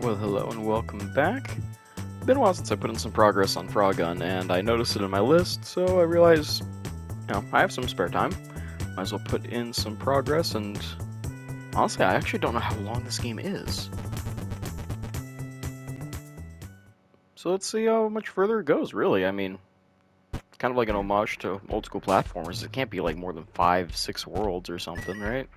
Well, hello and welcome back. Been a while since I put in some progress on FROGUN, and I noticed it in my list, so I realized, I have some spare time. Might as well put in some progress, and honestly, I actually don't know how long this game is. So let's see how much further it goes, really. I mean, it's kind of like an homage to old school platformers. It can't be like more than 5, 6 worlds or something, right?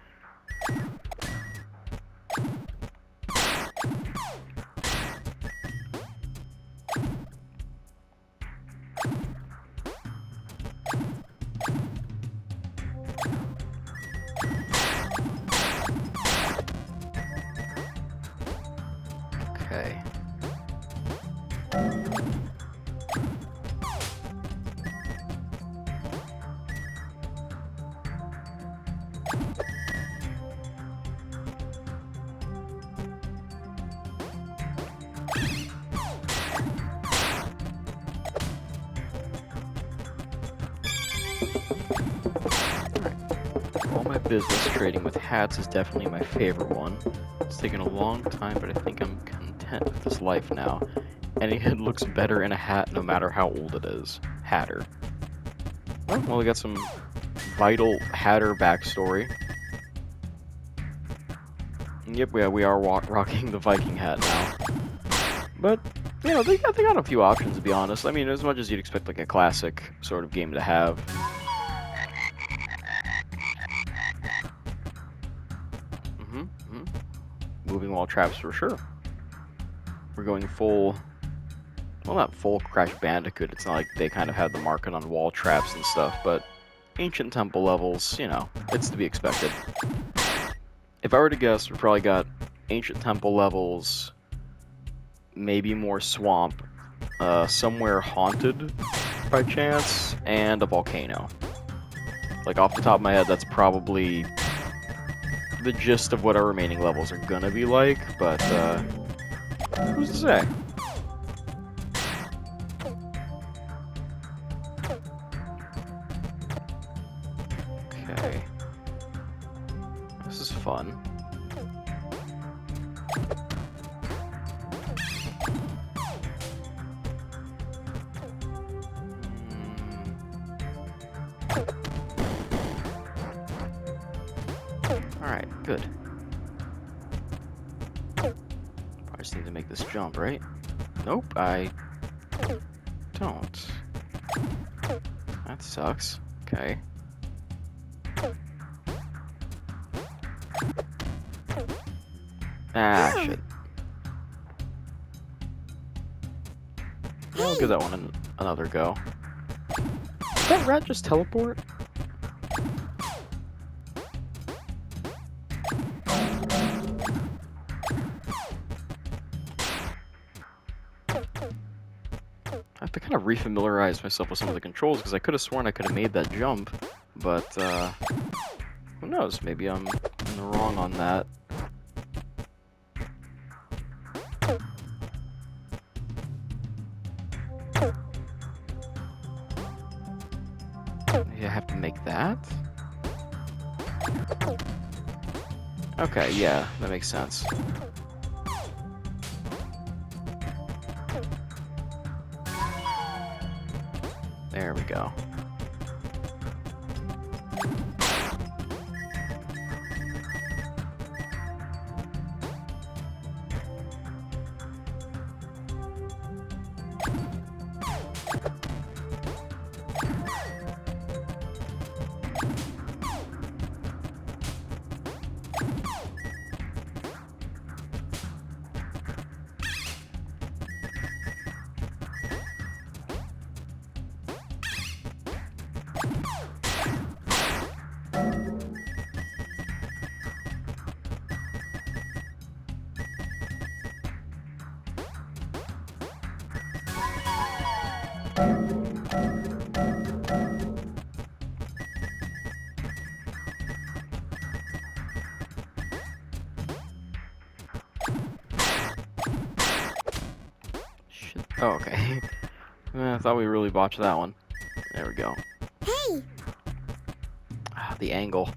Okay. All my business trading with hats is definitely my favorite one. It's taken a long time, but I think I'm content with this life now. Any head looks better in a hat no matter how old it is. Hatter. Oh, well, we got some vital Hatter backstory. Yep, yeah, we are rocking the Viking hat now. But, they got a few options, to be honest. I mean, as much as you'd expect, like, a classic sort of game to have. Moving wall traps for sure. We're going full, well, not full Crash Bandicoot. It's not like they kind of had the market on wall traps and stuff, but ancient temple levels, it's to be expected. If I were to guess, we probably got ancient temple levels, maybe more swamp, somewhere haunted by chance, and a volcano. Like, off the top of my head, that's probably the gist of what our remaining levels are gonna be like, but, who's to say? Okay. This is fun. Alright, good. Probably just need to make this jump, right? Nope, I don't. That sucks. Okay. Ah, shit. I'll give that one another go. Did that rat just teleport? I have to kind of refamiliarize myself with some of the controls, because I could have sworn I could have made that jump, but, who knows? Maybe I'm in the wrong on that. Maybe I have to make that? Okay, yeah, that makes sense. There we go. Shit. Oh, okay. I thought we really botched that one. There we go. Hey! Ah, the angle.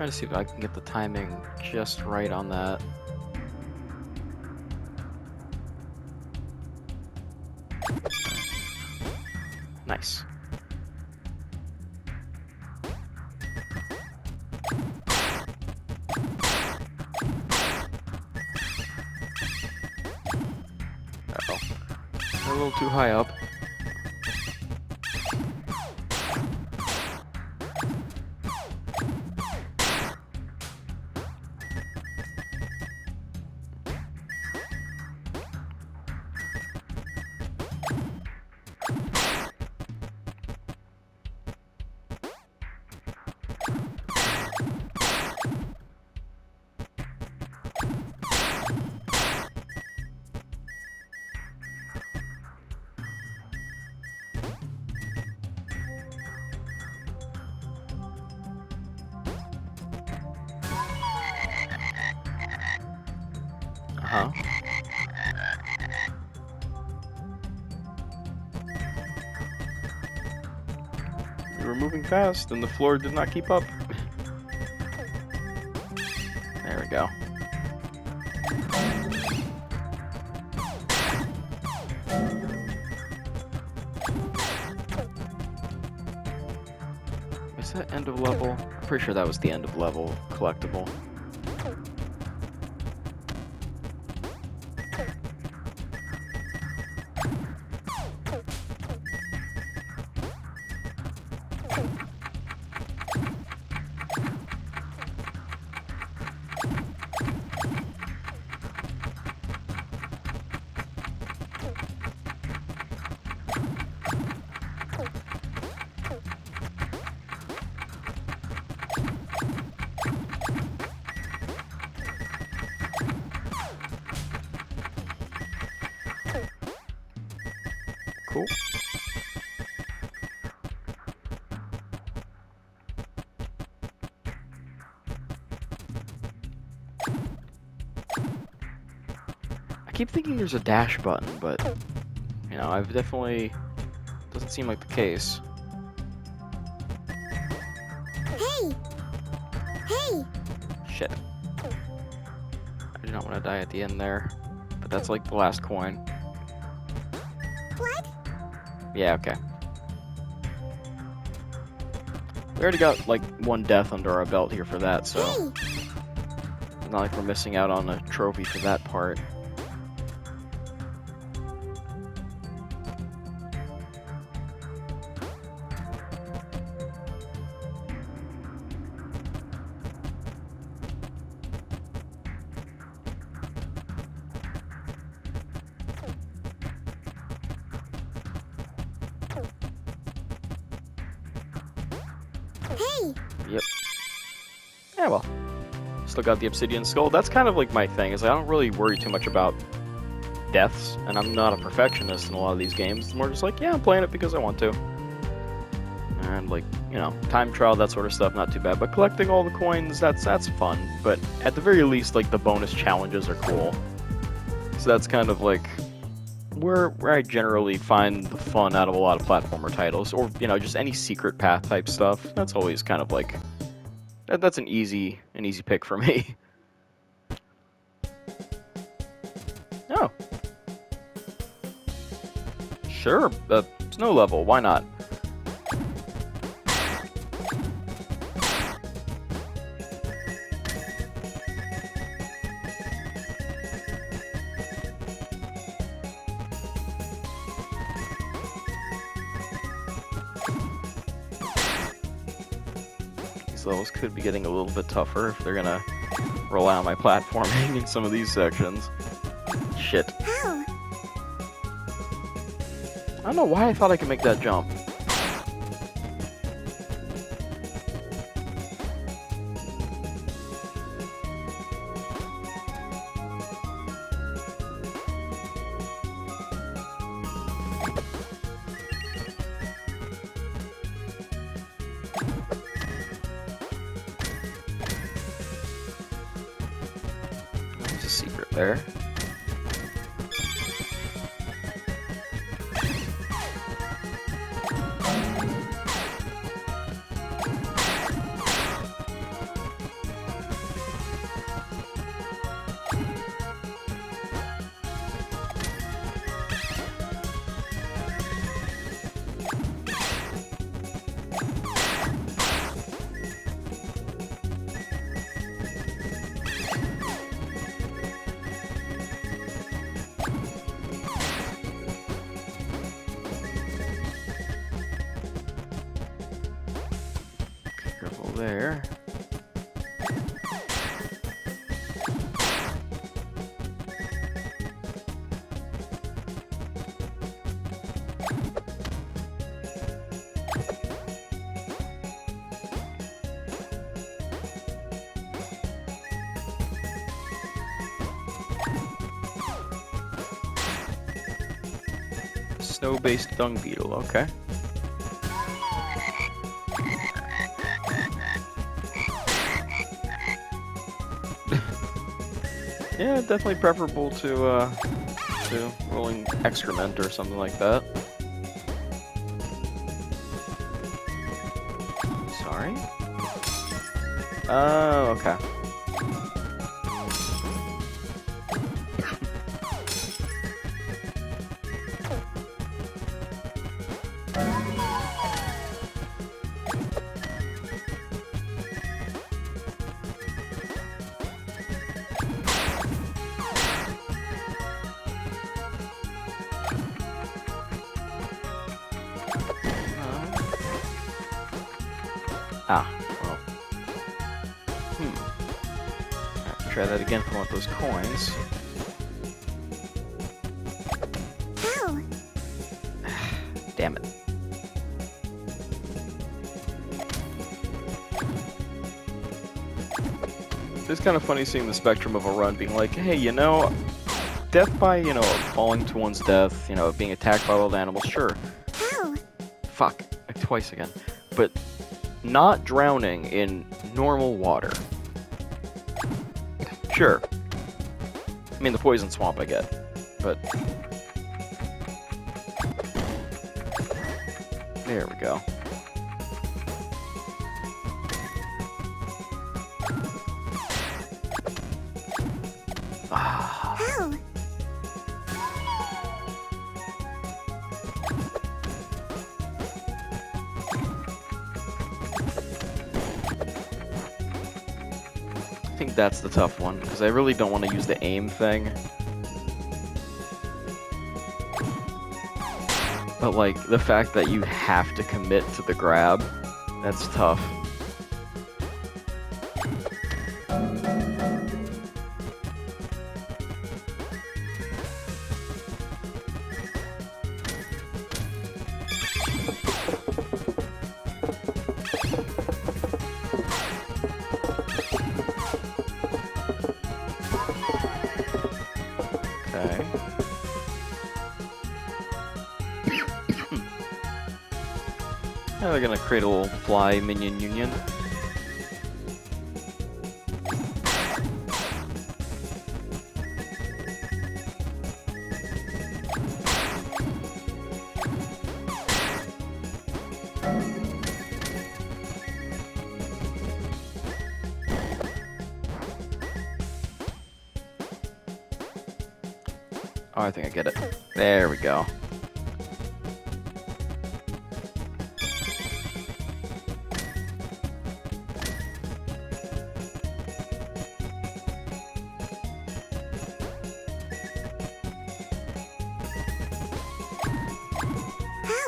Trying to see if I can get the timing just right on that. Nice. Uh-oh. A little too high up. Uh-huh. We were moving fast, and the floor did not keep up. There we go. Is that end of level? I'm pretty sure that was the end of level collectible. Cool. I keep thinking there's a dash button, but, you know, I've definitely... doesn't seem like the case. Hey! Hey! Shit. I do not want to die at the end there, but that's like the last coin. What? Yeah, okay. We already got, like, one death under our belt here for that, so... Hey! It's not like we're missing out on a trophy for that part. Hey! Yep. Yeah, well. Still got the obsidian skull. That's kind of like my thing, is I don't really worry too much about deaths, and I'm not a perfectionist in a lot of these games. It's more just like, yeah, I'm playing it because I want to. And like, you know, time trial, that sort of stuff, not too bad. But collecting all the coins, that's fun. But at the very least, like, the bonus challenges are cool. So that's kind of like where I generally find the fun out of a lot of platformer titles, or, you know, just any secret path type stuff. That's always kind of like, that's an easy pick for me. Oh. Sure, snow level, why not? These levels could be getting a little bit tougher if they're gonna rely on my platforming in some of these sections. Shit. How? I don't know why I thought I could make that jump. There's a secret there. there. Snow-based dung beetle, okay. Yeah, definitely preferable to rolling excrement or something like that. Sorry? Oh, okay. Ah, well. Have to try that again if I want those coins. Ow! Damn it. It's kind of funny seeing the spectrum of a run being like, hey, you know, death by, you know, falling to one's death, you know, being attacked by wild animals, sure. Ow! Fuck, like twice again. But not drowning in normal water. Sure. I mean, the poison swamp I get, but... There we go. Ah. Ow! I think that's the tough one, because I really don't want to use the aim thing. But, like, the fact that you have to commit to the grab, that's tough. Okay. Now they're gonna create a little fly minion union. Oh, I think I get it. There we go.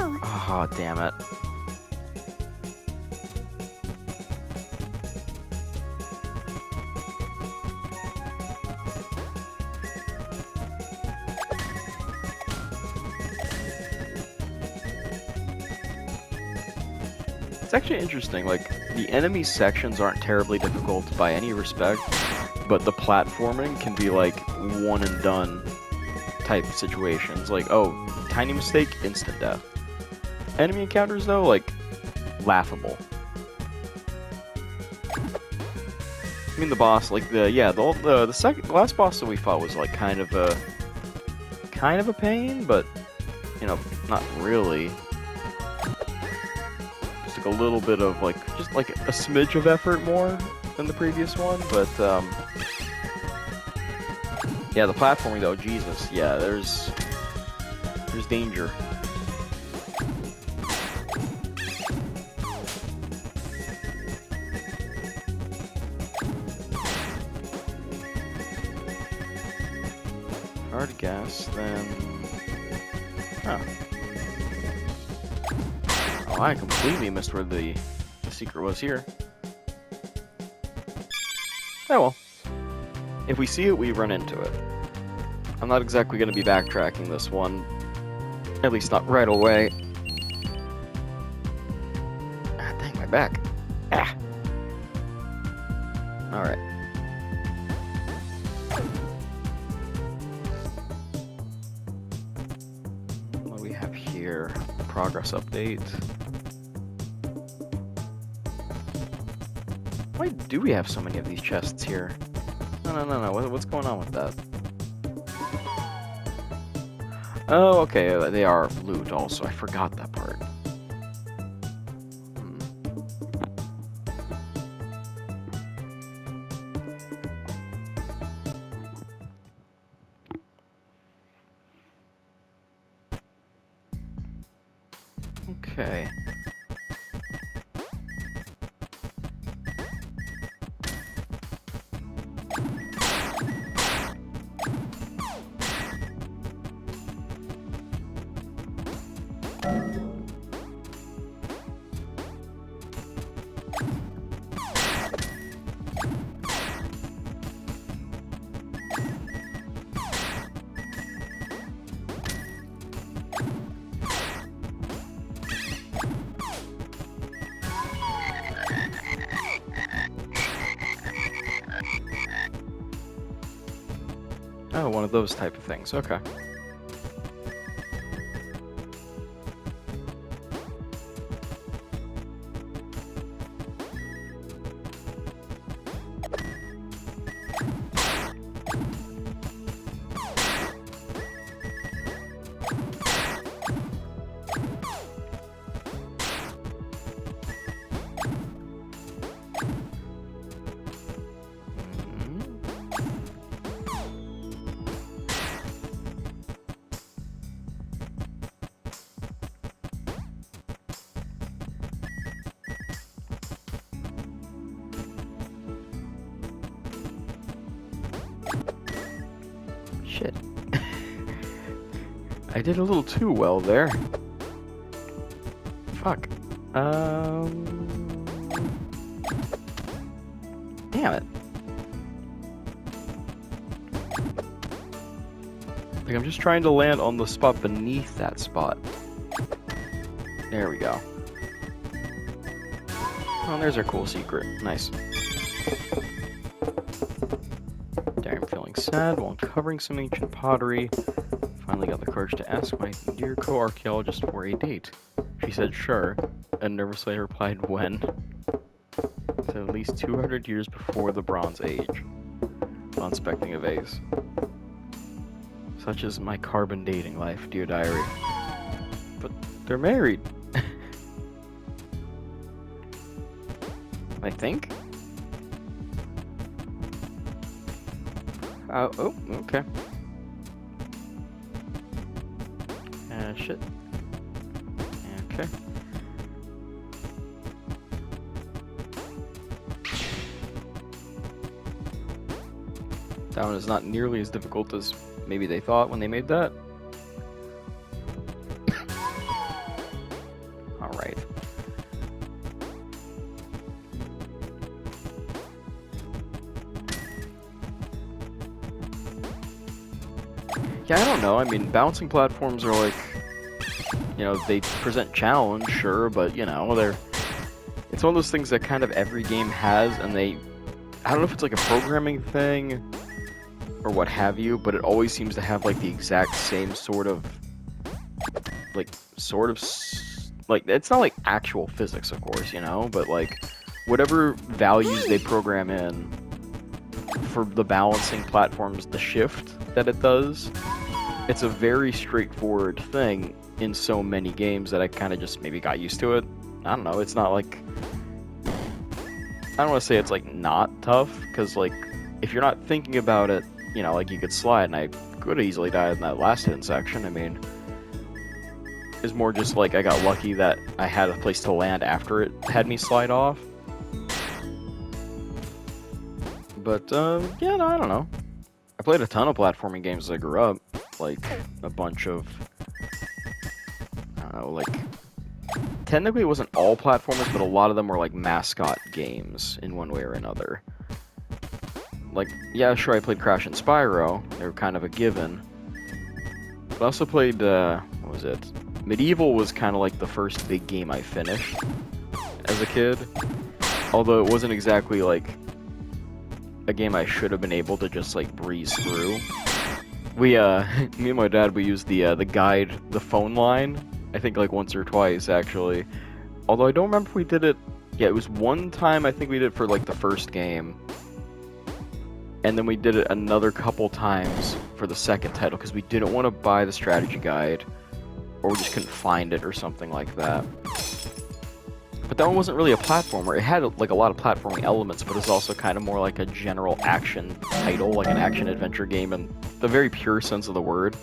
Ow! Oh, damn it. It's actually interesting, like, the enemy sections aren't terribly difficult by any respect, but the platforming can be, like, one and done type situations. Like, oh, tiny mistake, instant death. Enemy encounters, though, like, laughable. I mean, the boss, like, the last boss that we fought was, like, kind of a pain, but, you know, not really. A little bit of just like a smidge of effort more than the previous one, but yeah, the platforming though, Jesus, yeah, there's danger. Hard gas, then. Huh. Oh, I completely missed where the secret was here. Oh well. If we see it, we run into it. I'm not exactly going to be backtracking this one. At least not right away. Ah, dang, my back. Ah! Alright. What do we have here? Progress update. Why do we have so many of these chests here? No. What's going on with that? Oh, okay. They are loot also. I forgot that part. Okay. Oh, one of those type of things. Okay. Shit. I did a little too well there. Fuck. Damn it. Like, I'm just trying to land on the spot beneath that spot. There we go. Oh, there's our cool secret. Nice. There, I'm feeling sad while uncovering some ancient pottery. Finally got the courage to ask my dear co-archaeologist for a date. She said sure, and nervously replied when. So at least 200 years before the Bronze Age. While inspecting a vase. Such is my carbon dating life, dear diary. But they're married. I think? Oh, okay. Shit. Okay. That one is not nearly as difficult as maybe they thought when they made that. Alright. Yeah, I don't know. I mean, bouncing platforms are like, you know, they present challenge, sure, but, you know, it's one of those things that kind of every game has, and I don't know if it's like a programming thing or what have you, but it always seems to have like the exact same sort of, like, it's not like actual physics, of course, you know, but like, whatever values they program in for the balancing platforms, the shift that it does, it's a very straightforward thing in so many games that I kind of just maybe got used to it. I don't know, it's not like, I don't want to say it's like not tough, because like, if you're not thinking about it, you know, like you could slide, and I could have easily died in that last hidden section. I mean, it's more just like I got lucky that I had a place to land after it had me slide off. But, yeah, no, I don't know. I played a ton of platforming games as I grew up, like a bunch of, I don't know, like, technically it wasn't all platformers, but a lot of them were like mascot games in one way or another. like, yeah, sure, I played Crash and Spyro. They were kind of a given. But I also played, what was it? Medieval was kind of like the first big game I finished as a kid. Although it wasn't exactly like a game I should have been able to just like breeze through. We, me and my dad, we used the guide, the phone line, I think like once or twice actually. Although I don't remember if we did it, yeah, it was one time I think we did it for like the first game. And then we did it another couple times for the second title because we didn't want to buy the strategy guide, or we just couldn't find it or something like that. But that one wasn't really a platformer. It had like a lot of platforming elements, but it was also kind of more like a general action title, like an action adventure game in the very pure sense of the word.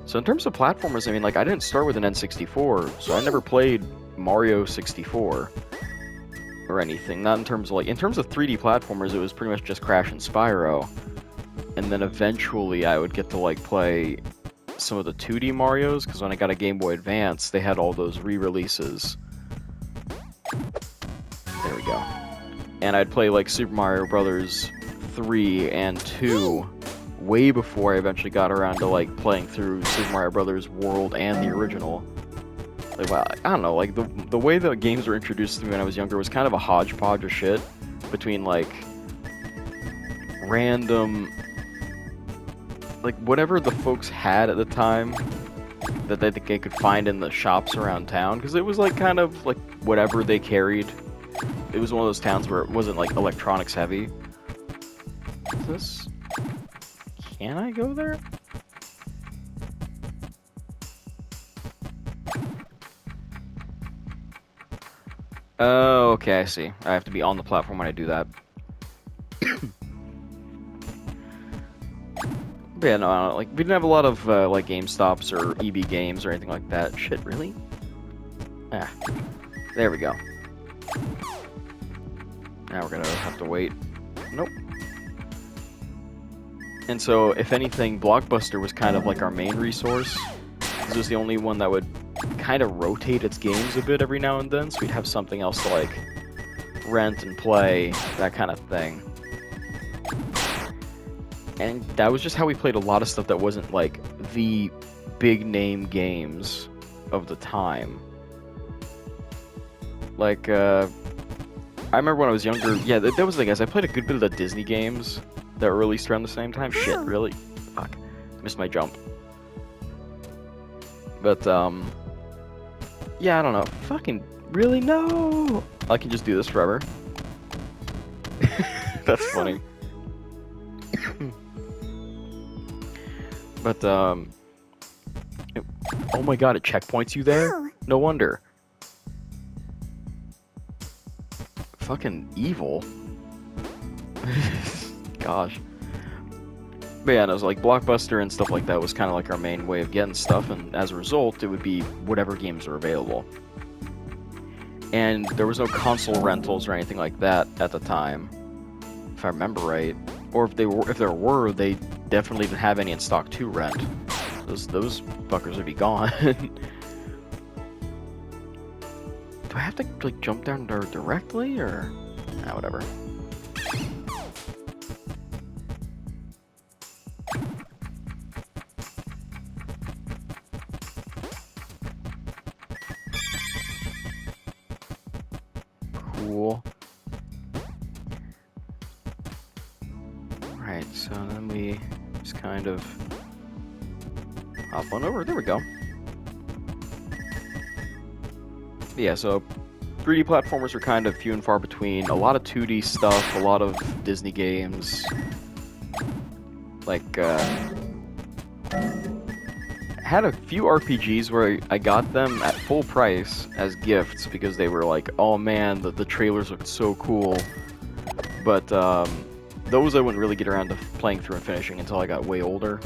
So in terms of platformers, I mean, like I didn't start with an N64, so I never played Mario 64 or anything. Not in terms of like, in terms of 3D platformers, it was pretty much just Crash and Spyro. And then eventually I would get to like play some of the 2D Marios, because when I got a Game Boy Advance, they had all those re-releases. There we go. And I'd play like Super Mario Brothers 3 and 2 way before I eventually got around to like playing through Super Mario Brothers World and the original. Like, well, I don't know, like the way the games were introduced to me when I was younger was kind of a hodgepodge of shit between like random, like whatever the folks had at the time that they could find in the shops around town, because it was like kind of like whatever they carried. It was one of those towns where it wasn't like electronics heavy. Is this... Can I go there? Oh, okay, I see. I have to be on the platform when I do that. But yeah, no, like, we didn't have a lot of, like, GameStops or EB Games or anything like that. Shit, really? Ah. There we go. Now we're gonna have to wait. Nope. And so, if anything, Blockbuster was kind of like our main resource. This was the only one that would kind of rotate its games a bit every now and then, so we'd have something else to, like, rent and play, that kind of thing. And that was just how we played a lot of stuff that wasn't, like, the big-name games of the time. Like, I remember when I was younger, yeah, that was the thing, guys, I played a good bit of the Disney games that were released around the same time. Shit, really? Fuck. Missed my jump. But, yeah, I don't know. Fucking, really? No! I can just do this forever. That's funny. But, oh my god, it checkpoints you there? No wonder. Fucking evil. Gosh. But yeah, and it was like Blockbuster and stuff like that was kind of like our main way of getting stuff, and as a result, it would be whatever games are available. And there was no console rentals or anything like that at the time, if I remember right. Or if there were, they definitely didn't have any in stock to rent. Those fuckers would be gone. Do I have to like jump down there directly, or whatever? Cool. Right, so then we just kind of hop on over. There we go. Yeah, so 3D platformers are kind of few and far between. A lot of 2D stuff, a lot of Disney games. Like, had a few RPGs where I got them at full price as gifts because they were like, oh man, the trailers looked so cool. But those I wouldn't really get around to playing through and finishing until I got way older.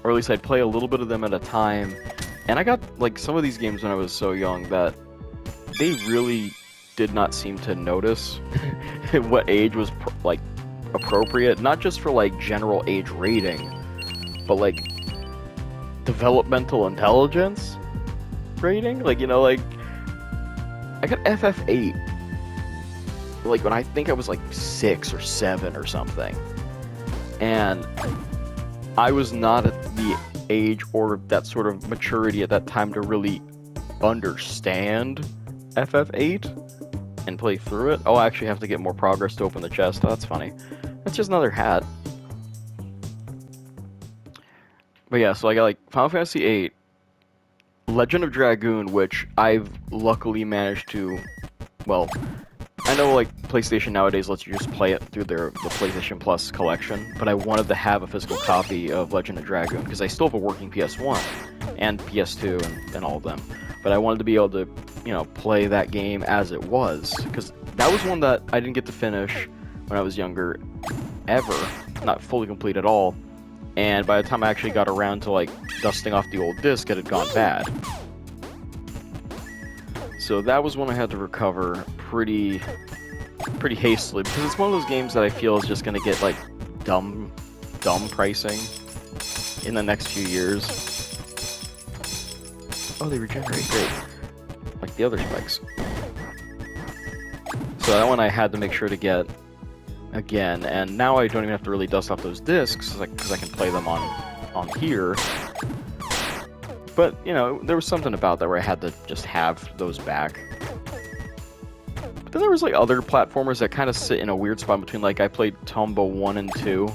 Or at least I'd play a little bit of them at a time. And I got like some of these games when I was so young that they really did not seem to notice what age was like appropriate, not just for like general age rating, but like developmental intelligence rating. Like, you know, like I got FF8 like when I think I was like 6 or 7 or something. and I was not at the age or that sort of maturity at that time to really understand FF8 and play through it. Oh, I actually have to get more progress to open the chest. Oh, that's funny. That's just another hat. But yeah, so I got like Final Fantasy VIII, Legend of Dragoon, which I've luckily managed to, well, I know like PlayStation nowadays lets you just play it through the PlayStation Plus collection, but I wanted to have a physical copy of Legend of Dragoon because I still have a working PS1 and PS2 and all of them. But I wanted to be able to, you know, play that game as it was, because that was one that I didn't get to finish when I was younger, ever, not fully complete at all. And by the time I actually got around to like dusting off the old disc, it had gone bad. So that was one I had to recover pretty hastily, because it's one of those games that I feel is just gonna get like dumb pricing in the next few years. Oh, they regenerate, great. Like the other spikes. So that one I had to make sure to get again, and now I don't even have to really dust off those discs because I can play them on here. But, you know, there was something about that where I had to just have those back. But then there was like other platformers that kind of sit in a weird spot between, like, I played Tomba 1 and 2,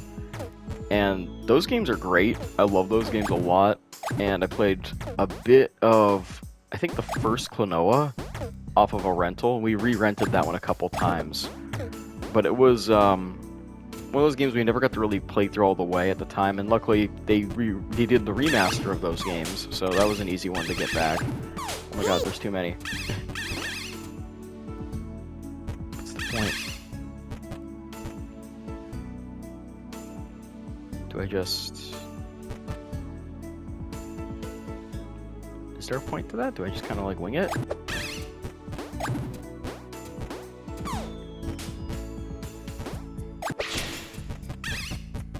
and those games are great. I love those games a lot. And I played a bit of, I think, the first Klonoa off of a rental. We re-rented that one a couple times. But it was one of those games we never got to really play through all the way at the time, and luckily they did the remaster of those games, so that was an easy one to get back. Oh my god, there's too many. What's the point? Do I just... Is there a point to that? Do I just kind of like wing it?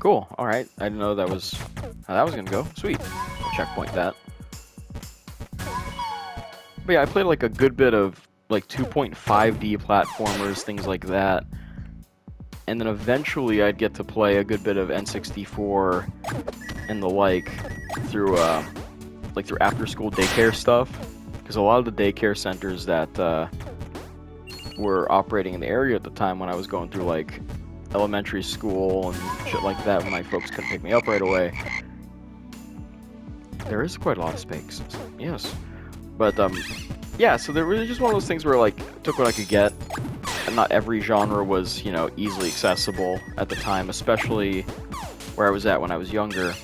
Cool, alright. I didn't know that was how that was gonna go. Sweet. I'll checkpoint that. But yeah, I played like a good bit of like 2.5D platformers, things like that. And then eventually I'd get to play a good bit of N64 and the like through through after school daycare stuff. Because a lot of the daycare centers that were operating in the area at the time when I was going through like elementary school and shit like that, when my folks couldn't pick me up right away. There is quite a lot of space, yes. But yeah, so there was just one of those things where like took what I could get, and not every genre was, you know, easily accessible at the time, especially where I was at when I was younger.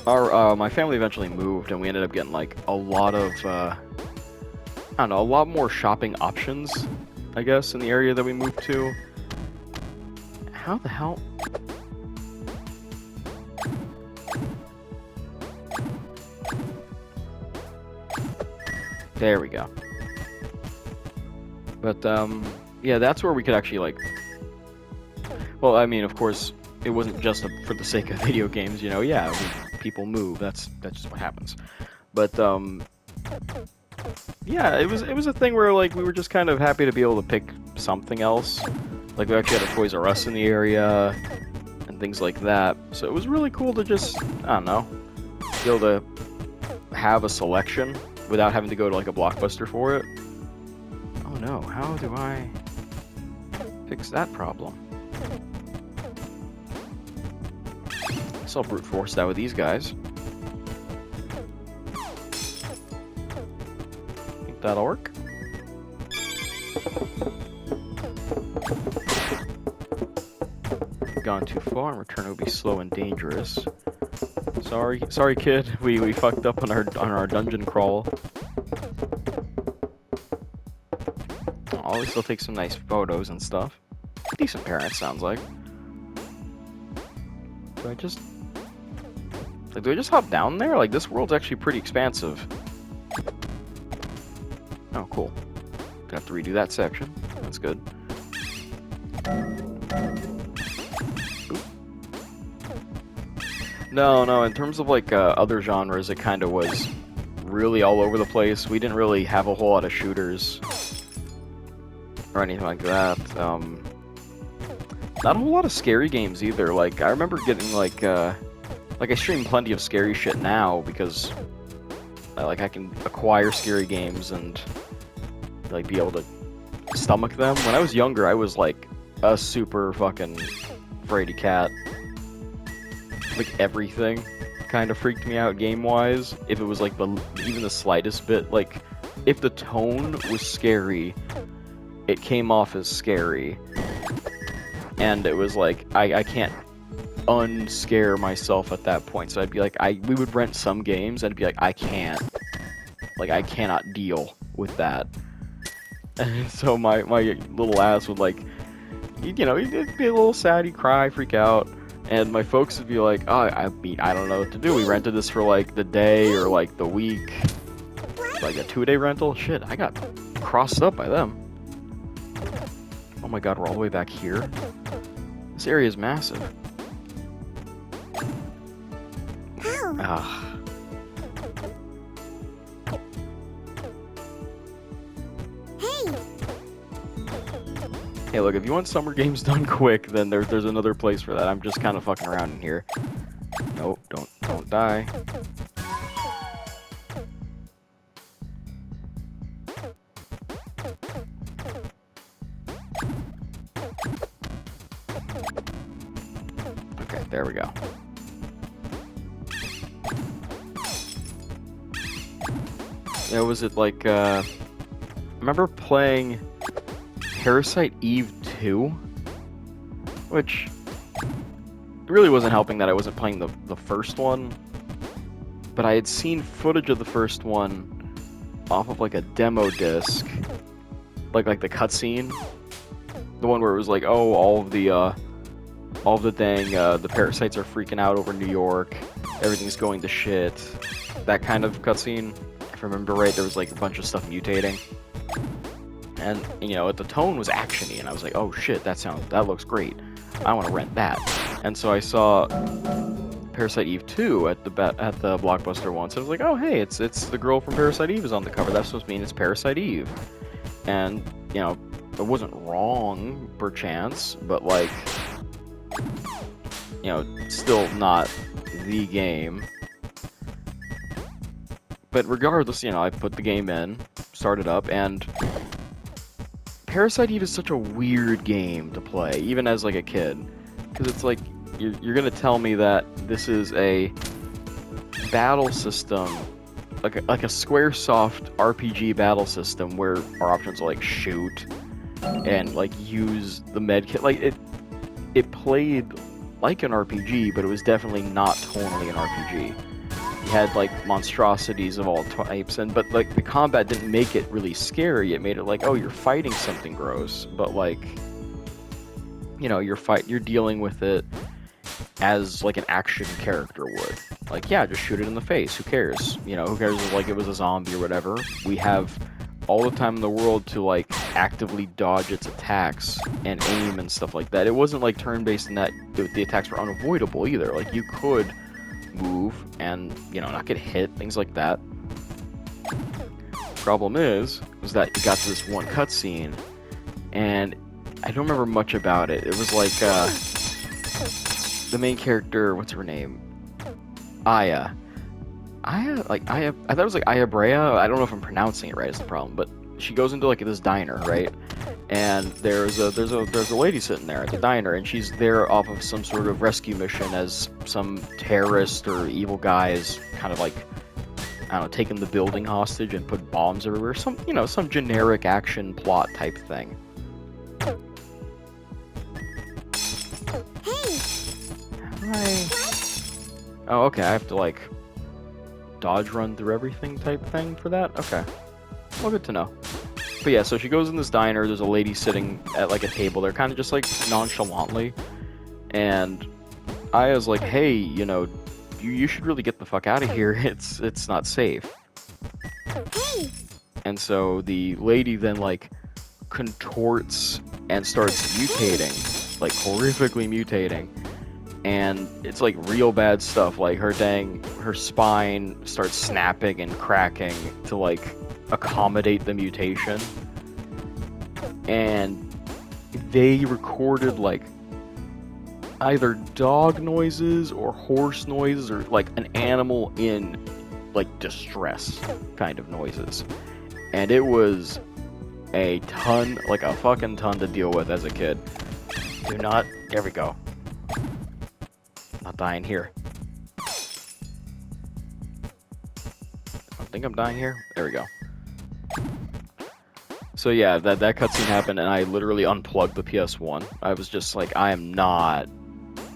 My family eventually moved, and we ended up getting like a lot of I don't know, a lot more shopping options, I guess, in the area that we moved to. How the hell? There we go. But, yeah, that's where we could actually, like... Well, I mean, of course, it wasn't just for the sake of video games, you know, yeah, people move, that's just what happens. But, yeah, it was a thing where, like, we were just kind of happy to be able to pick something else. Like, we actually had a Toys R Us in the area, and things like that. So it was really cool to just, I don't know, be able to have a selection without having to go to, like, a Blockbuster for it. Oh no, how do I fix that problem? I saw brute force that with these guys. Think that'll work? Gone too far, and return will be slow and dangerous. Sorry, kid. We fucked up on our dungeon crawl. Oh, we still take some nice photos and stuff. Decent parents, sounds like. Do I just hop down there? Like, this world's actually pretty expansive. Oh, cool. Gonna have to redo that section. That's good. No, in terms of like other genres, it kind of was really all over the place. We didn't really have a whole lot of shooters or anything like that. not a whole lot of scary games either. Like, I remember getting, like I stream plenty of scary shit now because, I can acquire scary games and, like, be able to stomach them. When I was younger, I was, like, a super fucking fraidy cat. Like, everything kind of freaked me out game-wise. If it was, like, even the slightest bit, like, if the tone was scary, it came off as scary. And it was like, I can't unscare myself at that point. So I'd be like, we would rent some games, and I'd be like, I can't. Like, I cannot deal with that. And so my little ass would, like, you know, it'd be a little sad, he'd cry, freak out. And my folks would be like, oh, I mean, I don't know what to do. We rented this for, like, the day or, like, the week. Like, a 2-day rental? Shit, I got crossed up by them. Oh my god, we're all the way back here? This area is massive. Ow. Ah. Hey. Hey, look, if you want summer games done quick, then there's another place for that. I'm just kind of fucking around in here. Nope, don't die. Okay, there we go. Yeah, was it like, I remember playing Parasite Eve 2, which really wasn't helping that I wasn't playing the first one, but I had seen footage of the first one off of, like, a demo disc, like the cutscene, the one where it was like, oh, all of the dang, the parasites are freaking out over New York, everything's going to shit, that kind of cutscene. If I remember right, there was, like, a bunch of stuff mutating. And, you know, the tone was actiony, and I was like, oh shit, that looks great. I want to rent that. And so I saw Parasite Eve 2 at the Blockbuster once, and I was like, oh hey, it's the girl from Parasite Eve is on the cover. That's supposed to mean it's Parasite Eve. And, you know, it wasn't wrong, perchance, but, like, you know, still not the game. But regardless, you know, I put the game in, started up, and Parasite Eve is such a weird game to play, even as, like, a kid. Because it's like, you're gonna tell me that this is a battle system, like a Squaresoft RPG battle system, where our options are, like, shoot, and, like, use the med kit. Like, it played like an RPG, but it was definitely not tonally an RPG. You had, like, monstrosities of all types, but, like, the combat didn't make it really scary. It made it like, oh, you're fighting something gross, but, like, you know, you're dealing with it as, like, an action character would. Like, yeah, just shoot it in the face. Who cares? You know, who cares if, like, it was a zombie or whatever? We have all the time in the world to, like, actively dodge its attacks and aim and stuff like that. It wasn't, like, turn-based in that the attacks were unavoidable either. Like, you could move and, you know, not get hit, things like that. Problem was that you got to this one cutscene, and I don't remember much about it. It was like, the main character, what's her name? Aya. I thought it was like Aya Brea. I don't know if I'm pronouncing it right, is the problem, but she goes into, like, this diner, right? And there's a lady sitting there at the diner, and she's there off of some sort of rescue mission as some terrorist or evil guy is kind of, like, I don't know, taking the building hostage and put bombs everywhere. Some, you know, some generic action plot type thing. Hey. Oh, okay, I have to, like, dodge run through everything type thing for that? Okay. Well, good to know. But yeah, so she goes in this diner, there's a lady sitting at, like, a table there, kind of just, like, nonchalantly, and Aya's like, hey, you know, you should really get the fuck out of here, it's not safe. Hey. And so the lady then, like, contorts and starts mutating, like, horrifically mutating, and it's, like, real bad stuff. Like, her spine starts snapping and cracking to, like, accommodate the mutation. And they recorded, like, either dog noises or horse noises or like an animal in like distress kind of noises. And it was a ton, like a fucking ton to deal with as a kid. Do not, there we go. Not dying here. I think I'm dying here. There we go. So yeah, that cutscene happened, and I literally unplugged the PS1. I was just like, I am not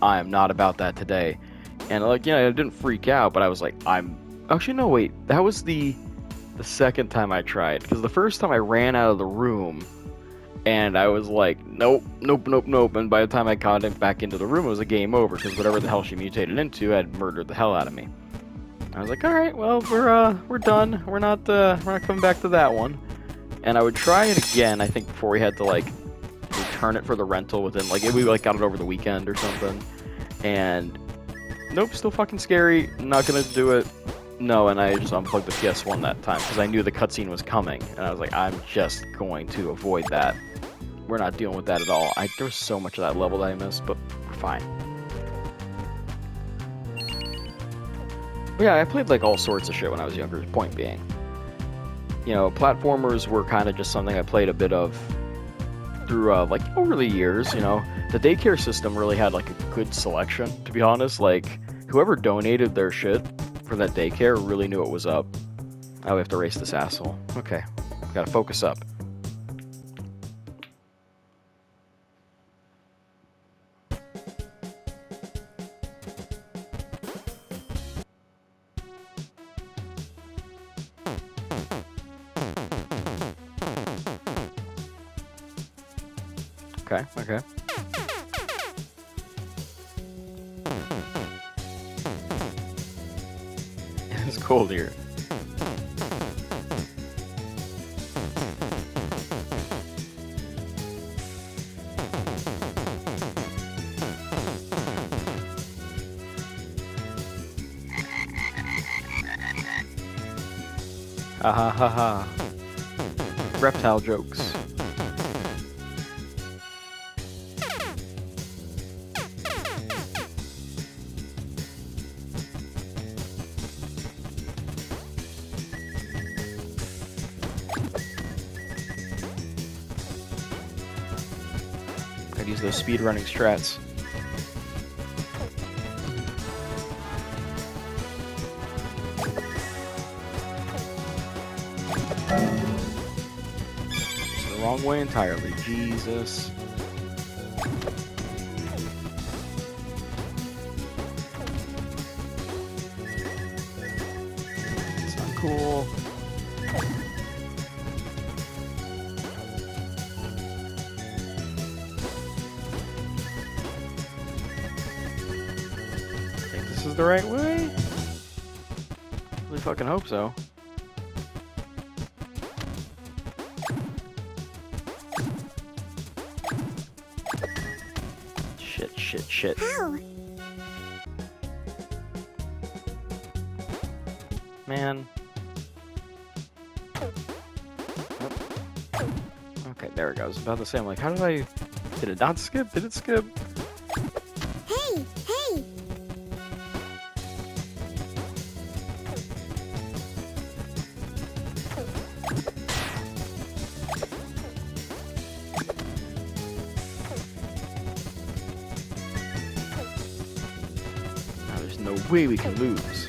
about that today. And like, yeah, I didn't freak out, but I was like, actually no, wait, that was the second time I tried, because the first time I ran out of the room, and I was like, nope, and by the time I got back into the room, it was a game over, because whatever the hell she mutated into had murdered the hell out of me. I was like, all right, well, we're done. We're not coming back to that one. And I would try it again, I think, before we had to, like, return it for the rental within, like, we, like, got it over the weekend or something. And, nope, still fucking scary, not gonna do it. No, and I just unplugged the PS1 that time, because I knew the cutscene was coming. And I was like, I'm just going to avoid that. We're not dealing with that at all. There was so much of that level that I missed, but we're fine. But yeah, I played, like, all sorts of shit when I was younger, point being. You know, platformers were kind of just something I played a bit of through, like, over the years, you know. The daycare system really had, like, a good selection, to be honest. Like, whoever donated their shit for that daycare really knew what was up. Oh, we have to race this asshole. Okay, gotta focus up. Okay. It's cold here. Ha ha ha ha. Reptile jokes. Use those speedrunning strats. It's the wrong way entirely. Jesus. It's not cool. The right way? Really fucking hope so. Shit. Ow. Man. Okay, there it goes. About the same. Like, how did I... Did it not skip? Did it skip? Hey. There's no way we can lose.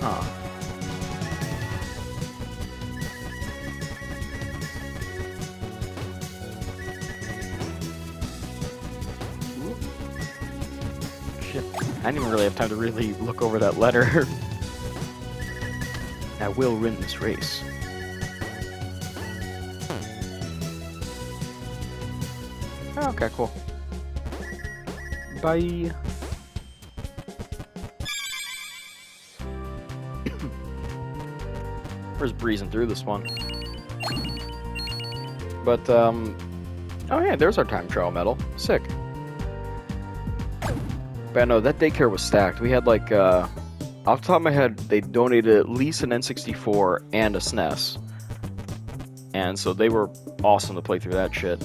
Huh. Shit. I didn't even really have time to really look over that letter. I will win this race. Okay, cool. Bye. We're just breezing through this one. But, oh yeah, there's our time trial medal. Sick. But no, that daycare was stacked. We had like, off the top of my head, they donated at least an N64 and a SNES. And so they were awesome to play through that shit.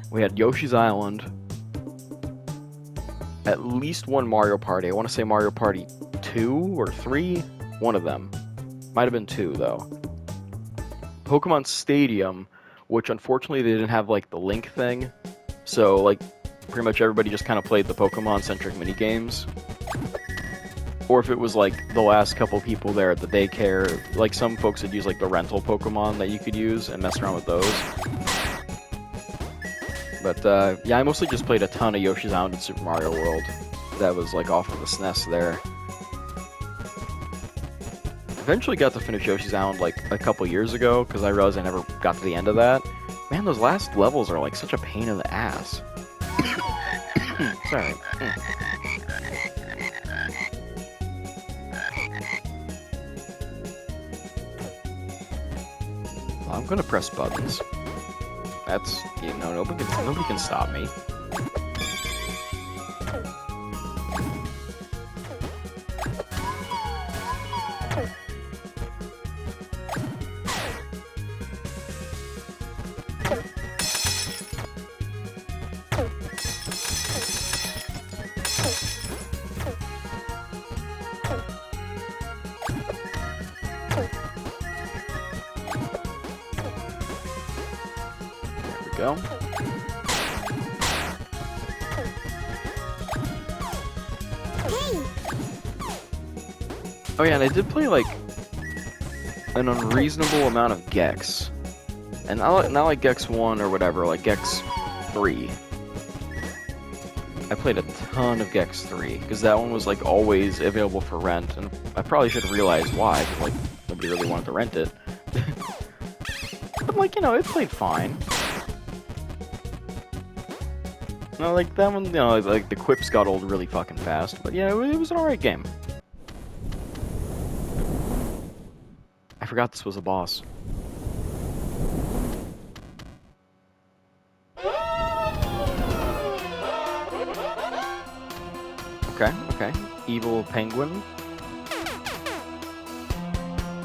We had Yoshi's Island, at least one Mario Party. I want to say Mario Party 2 or 3, one of them. Might have been 2 though. Pokemon Stadium, which unfortunately they didn't have like the Link thing. So like pretty much everybody just kind of played the Pokemon-centric minigames. Or if it was like the last couple people there at the daycare, like some folks would use like the rental Pokemon that you could use and mess around with those. But yeah, I mostly just played a ton of Yoshi's Island and Super Mario World. That was like off of the SNES there. Eventually got to finish Yoshi's Island like a couple years ago because I realized I never got to the end of that. Man, those last levels are like such a pain in the ass. Sorry. I'm gonna press buttons. That's, you know, nobody can stop me. Go. Oh yeah, and I did play like an unreasonable amount of Gex, and not like Gex 1 or whatever, like Gex 3. I played a ton of Gex 3 because that one was like always available for rent, and I probably should have realized why, because like nobody really wanted to rent it. But like, you know, it played fine. No, like that one, you know, like the quips got old really fucking fast, but yeah, it was an alright game. I forgot this was a boss. Okay, okay. Evil penguin.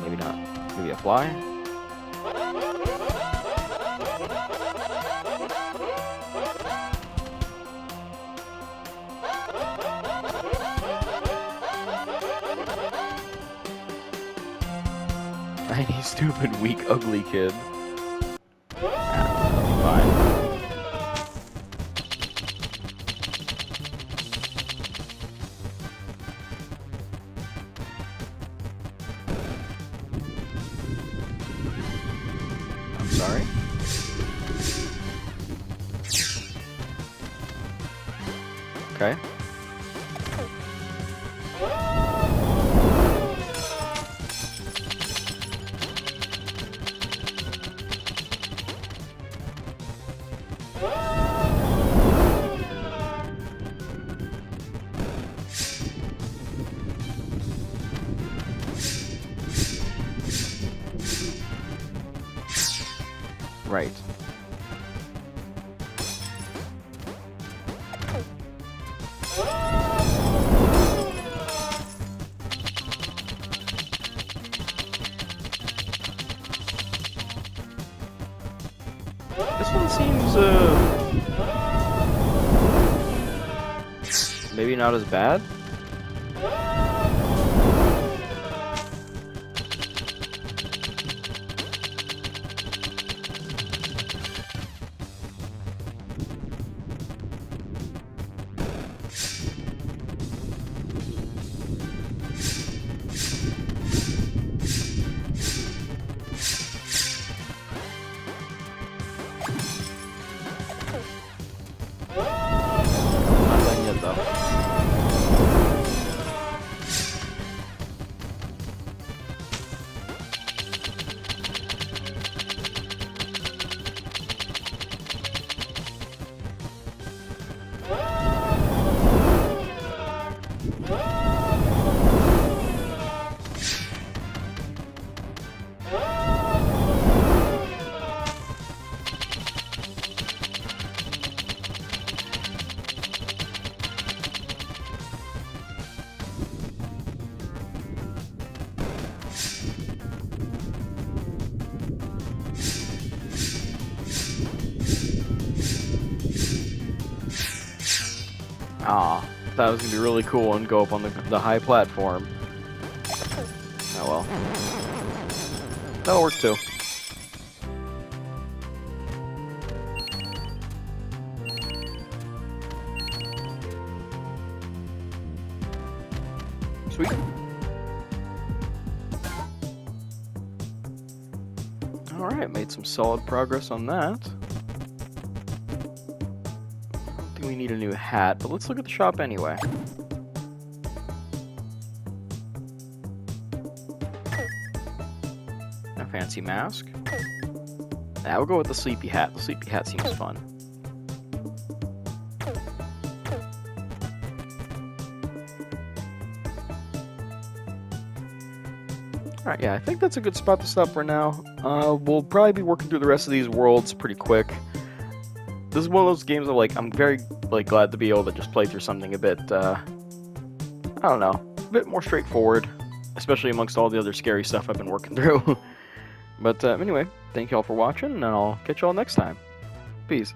Maybe not. Maybe a fly. Tiny, stupid, weak, ugly kid. Fine. I'm sorry? Okay. Right. This one seems, maybe not as bad? Not done yet, though. Ah, that was gonna be really cool and go up on the high platform. Oh well. That'll work too. Sweet. Alright, made some solid progress on that. I don't think we need a new hat, but let's look at the shop anyway. A fancy mask. Now we'll go with the sleepy hat. The sleepy hat seems fun. Alright, yeah, I think that's a good spot to stop for now. We'll probably be working through the rest of these worlds pretty quick. This is one of those games that, like, I'm very, like, glad to be able to just play through something a bit, I don't know, a bit more straightforward, especially amongst all the other scary stuff I've been working through. But, anyway, thank you all for watching, and I'll catch you all next time. Peace.